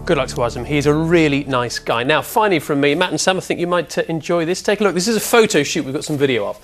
Good luck to Azam. He's a really nice guy. Now, finally from me, Matt and Sam, I think you might enjoy this. Take a look. This is a photo shoot we've got some video of.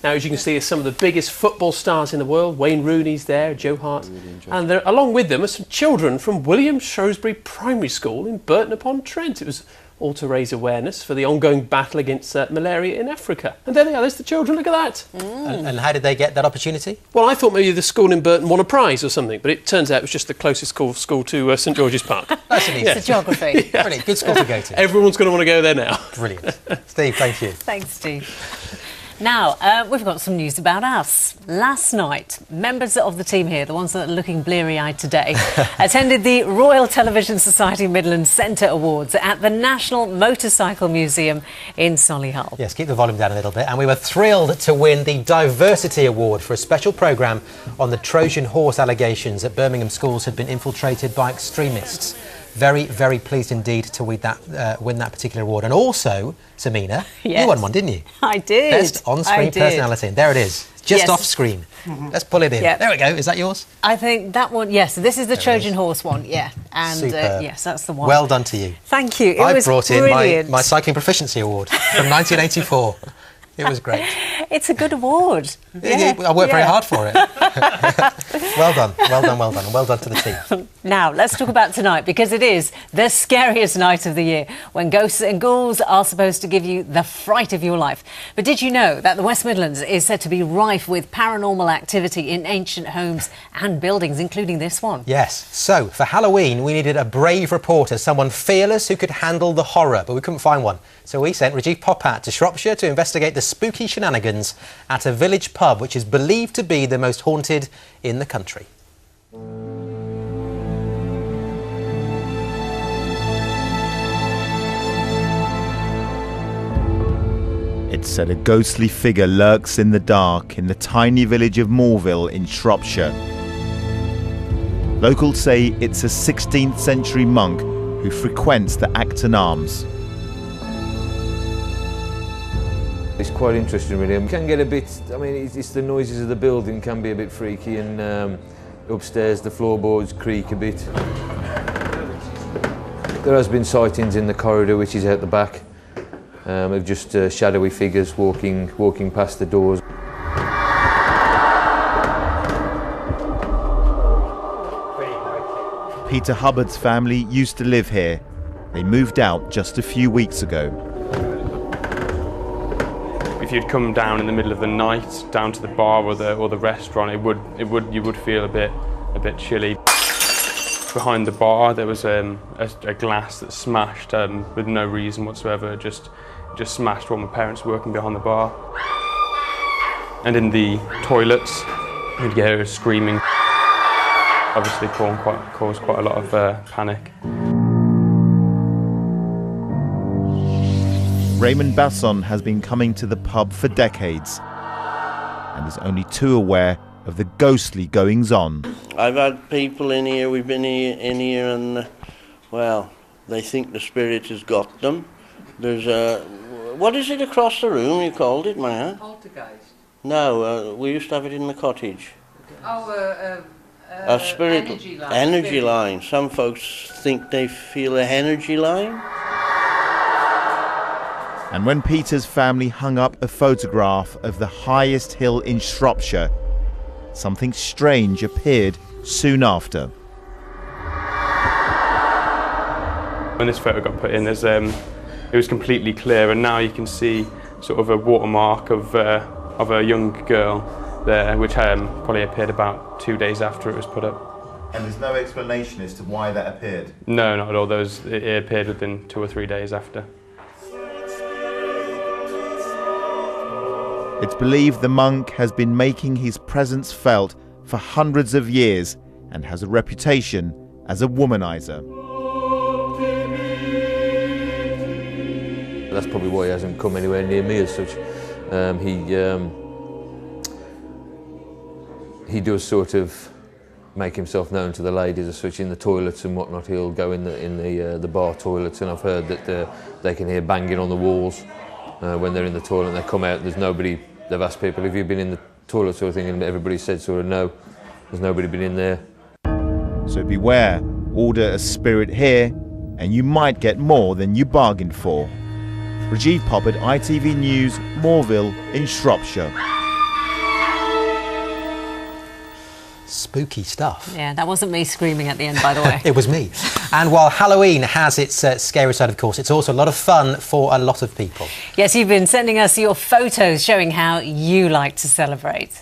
Now, as you can see, there's some of the biggest football stars in the world. Wayne Rooney's there, Joe Hart. And along with them are some children from William Shrewsbury Primary School in Burton-upon-Trent. It was all to raise awareness for the ongoing battle against malaria in Africa. And there they are, there's the children, look at that. And how did they get that opportunity? Well, I thought maybe the school in Burton won a prize or something, but it turns out it was just the closest school to St George's Park. That's an easy. It's geography. Yeah. Brilliant, good school to go to. Everyone's going to want to go there now. Brilliant. Steve, thank you. Thanks, Steve. Now, we've got some news about us. Last night, members of the team here, the ones that are looking bleary-eyed today, attended the Royal Television Society Midlands Centre Awards at the National Motorcycle Museum in Solihull. Yes, keep the volume down a little bit. And we were thrilled to win the Diversity Award for a special programme on the Trojan horse allegations that Birmingham schools had been infiltrated by extremists. Very, very pleased indeed to win that particular award. And also, Samina, yes. You won one, didn't you? I did. Best on-screen personality. And there it is. Just yes. off screen. Let's pull it in. Yep. There we go. Is that yours? I think that one, yes. This is the Trojan horse one, yeah. And yes, that's the one. Well done to you. Thank you. I brought in my Cycling Proficiency Award from 1984. It was great. It's a good award. Yeah. I worked very hard for it. Well done, well done, well done, and well done to the team. Now, let's talk about tonight, because it is the scariest night of the year, when ghosts and ghouls are supposed to give you the fright of your life. But did you know that the West Midlands is said to be rife with paranormal activity in ancient homes and buildings, including this one? Yes. So, for Halloween, we needed a brave reporter, someone fearless who could handle the horror, but we couldn't find one. So we sent Rajiv Popat to Shropshire to investigate the spooky shenanigans at a village pub which is believed to be the most haunted in the country. It's said a ghostly figure lurks in the dark in the tiny village of Moreville in Shropshire. Locals say it's a 16th century monk who frequents the Acton Arms. It's quite interesting really. It can get a bit, I mean, it's the noises of the building can be a bit freaky, and upstairs the floorboards creak a bit. There has been sightings in the corridor which is out the back of just shadowy figures walking past the doors. Peter Hubbard's family used to live here. They moved out just a few weeks ago. If you'd come down in the middle of the night down to the bar or the restaurant, you would feel a bit chilly. Behind the bar there was a glass that smashed with no reason whatsoever. Just smashed while my parents were working behind the bar. And in the toilets, you'd hear screaming. Obviously, caused quite a lot of panic. Raymond Basson has been coming to the pub for decades and is only too aware of the ghostly goings-on. I've had people in here, we've been in here and, well, they think the spirit has got them. There's a... What is it across the room you called it, Maya? Poltergeist. No, we used to have it in the cottage. Oh, a spirit... Energy line. Energy line. Some folks think they feel a energy line. And when Peter's family hung up a photograph of the highest hill in Shropshire, something strange appeared soon after. When this photo got put in, it was completely clear, and now you can see sort of a watermark of a young girl there, which probably appeared about 2 days after it was put up. And there's no explanation as to why that appeared? No, not at all. It appeared within 2 or 3 days after. It's believed the monk has been making his presence felt for hundreds of years and has a reputation as a womanizer. That's probably why he hasn't come anywhere near me as such. He does sort of make himself known to the ladies as such in the toilets and whatnot. He'll go in the bar toilets, and I've heard that they can hear banging on the walls when they're in the toilet and they come out. There's nobody. They've asked people, have you been in the toilet sort of thing, and everybody said sort of no. There's nobody been in there. So beware, order a spirit here and you might get more than you bargained for. Rajiv Poppard, ITV News, Moorville in Shropshire. Spooky stuff. Yeah, that wasn't me screaming at the end, by the way. It was me. And while Halloween has its scary side, of course, it's also a lot of fun for a lot of people. Yes, you've been sending us your photos showing how you like to celebrate.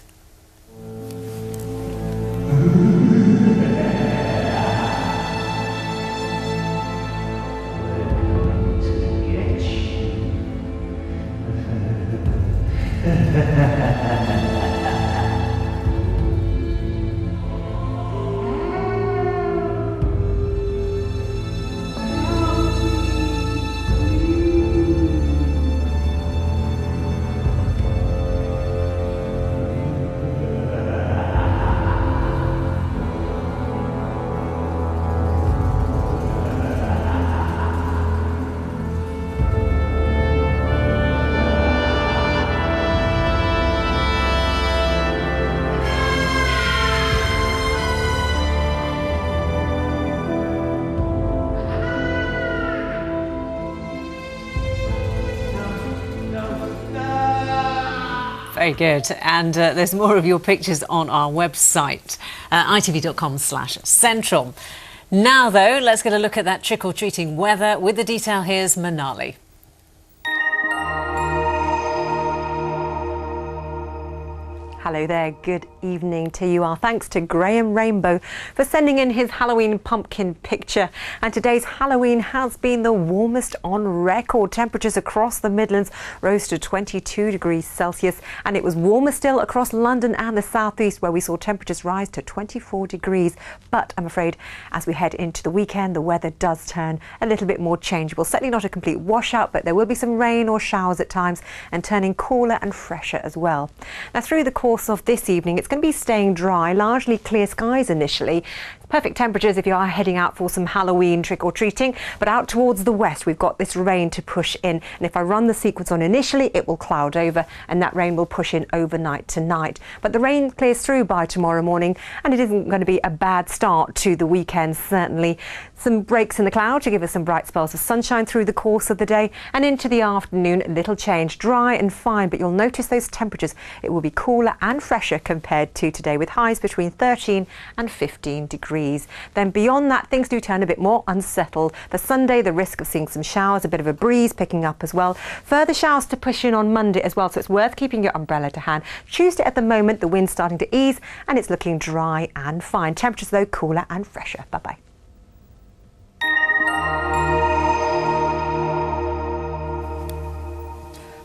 Very good. And there's more of your pictures on our website, itv.com/central. Now, though, let's get a look at that trick-or-treating weather. With the detail, here's Manali. Hello there, good evening to you. Our thanks to Graham Rainbow for sending in his Halloween pumpkin picture. And today's Halloween has been the warmest on record. Temperatures across the Midlands rose to 22 degrees Celsius, and it was warmer still across London and the southeast, where we saw temperatures rise to 24 degrees. But I'm afraid as we head into the weekend, the weather does turn a little bit more changeable. Certainly not a complete washout, but there will be some rain or showers at times, and turning cooler and fresher as well. Now, through the course of this evening, it's going to be staying dry, largely clear skies initially. Perfect temperatures if you are heading out for some Halloween trick-or-treating, but out towards the west we've got this rain to push in, and if I run the sequence on initially, it will cloud over and that rain will push in overnight tonight. But the rain clears through by tomorrow morning, and it isn't going to be a bad start to the weekend, certainly. Some breaks in the cloud to give us some bright spells of sunshine through the course of the day, and into the afternoon, little change, dry and fine, but you'll notice those temperatures. It will be cooler and fresher compared to today, with highs between 13 and 15 degrees. Then beyond that, things do turn a bit more unsettled. For Sunday, the risk of seeing some showers, a bit of a breeze picking up as well. Further showers to push in on Monday as well, so it's worth keeping your umbrella to hand. Tuesday at the moment, the wind's starting to ease and it's looking dry and fine. Temperatures though cooler and fresher. Bye-bye.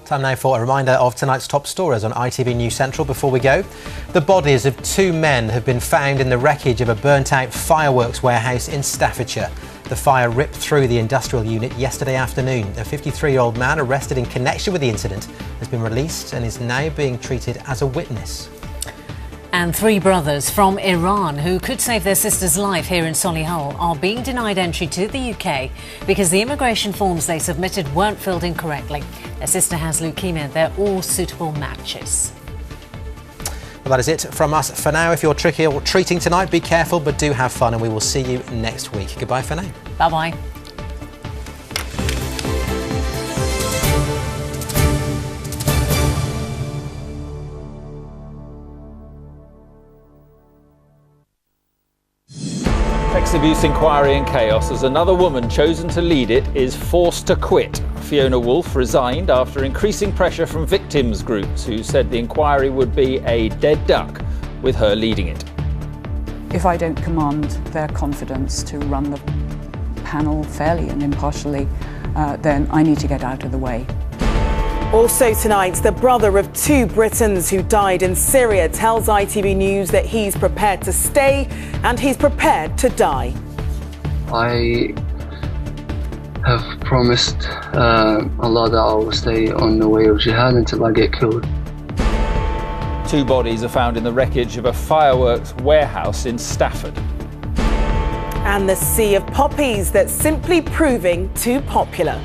Time now for a reminder of tonight's top stories on ITV News Central. Before we go, the bodies of two men have been found in the wreckage of a burnt-out fireworks warehouse in Staffordshire. The fire ripped through the industrial unit yesterday afternoon. A 53-year-old man arrested in connection with the incident has been released and is now being treated as a witness. And three brothers from Iran who could save their sister's life here in Solihull are being denied entry to the UK because the immigration forms they submitted weren't filled in correctly. Their sister has leukemia. They're all suitable matches. Well, that is it from us for now. If you're tricky or treating tonight, be careful, but do have fun, and we will see you next week. Goodbye for now. Bye-bye. Sex abuse inquiry in chaos as another woman chosen to lead it is forced to quit. Fiona Woolf resigned after increasing pressure from victims groups who said the inquiry would be a dead duck with her leading it. If I don't command their confidence to run the panel fairly and impartially, then I need to get out of the way. Also tonight, the brother of two Britons who died in Syria tells ITV News that he's prepared to stay and he's prepared to die. I have promised Allah that I will stay on the way of jihad until I get killed. Two bodies are found in the wreckage of a fireworks warehouse in Stafford. And the sea of poppies that's simply proving too popular.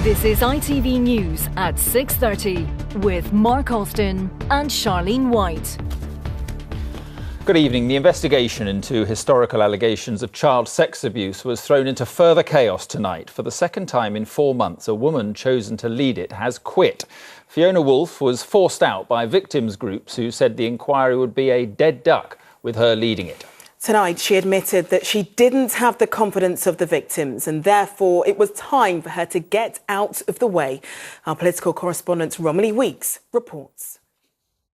This This is ITV News at 6:30 with Mark Austin and Charlene White. Good evening. The investigation into historical allegations of child sex abuse was thrown into further chaos tonight. For the second time in 4 months, a woman chosen to lead it has quit. Fiona Woolf was forced out by victims' groups who said the inquiry would be a dead duck with her leading it. Tonight, she admitted that she didn't have the confidence of the victims and therefore it was time for her to get out of the way. Our political correspondent Romilly Weeks reports.